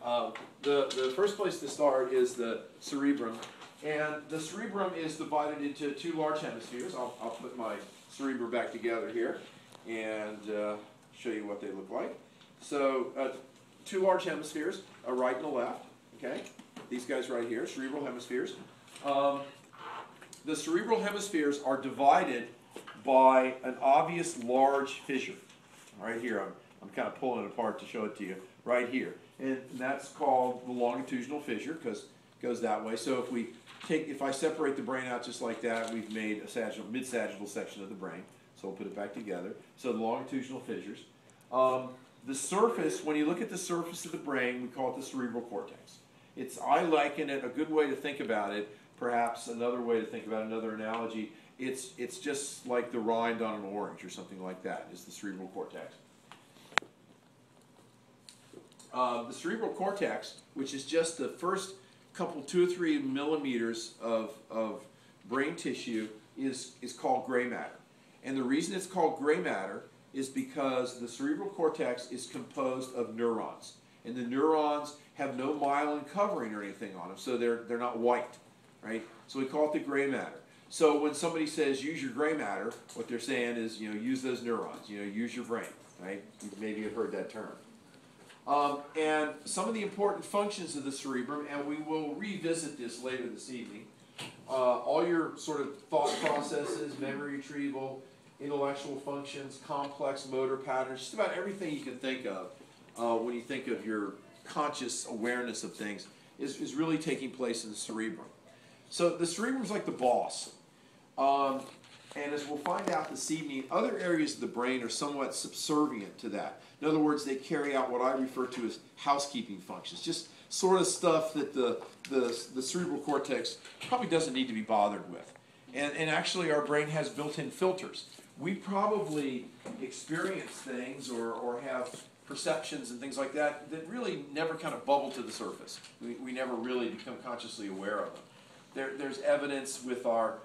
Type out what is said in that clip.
The first place to start is the cerebrum, and the cerebrum is divided into two large hemispheres. I'll put my cerebrum back together here and show you what they look like. So two large hemispheres, a right and a left. Okay, these guys right here, cerebral hemispheres. The cerebral hemispheres are divided by an obvious large fissure. Right here, I'm kind of pulling it apart to show it to you. Right here, and that's called the longitudinal fissure because it goes that way. So if I separate the brain out just like that, we've made a mid-sagittal section of the brain. So we'll put it back together. So the longitudinal fissures. The surface, when you look at the surface of the brain, we call it the cerebral cortex. I liken it, a good way to think about it, perhaps another way to think about it, another analogy, it's just like the rind on an orange or something like that, is the cerebral cortex. The cerebral cortex, which is just the first couple, 2 or 3 millimeters of brain tissue, is called gray matter. And the reason it's called gray matter is because the cerebral cortex is composed of neurons. And the neurons have no myelin covering or anything on them, so they're not white, right? So we call it the gray matter. So when somebody says use your gray matter, what they're saying is, use those neurons, use your brain, right? Maybe you've heard that term. And some of the important functions of the cerebrum, and we will revisit this later this evening, all your sort of thought processes, memory retrieval, intellectual functions, complex motor patterns, just about everything you can think of when you think of your conscious awareness of things is really taking place in the cerebrum. So the cerebrum is like the boss. And as we'll find out this evening, other areas of the brain are somewhat subservient to that. In other words, they carry out what I refer to as housekeeping functions, just sort of stuff that the cerebral cortex probably doesn't need to be bothered with. And actually, our brain has built-in filters. We probably experience things or have perceptions and things like that that really never kind of bubble to the surface. We never really become consciously aware of them. There's evidence with our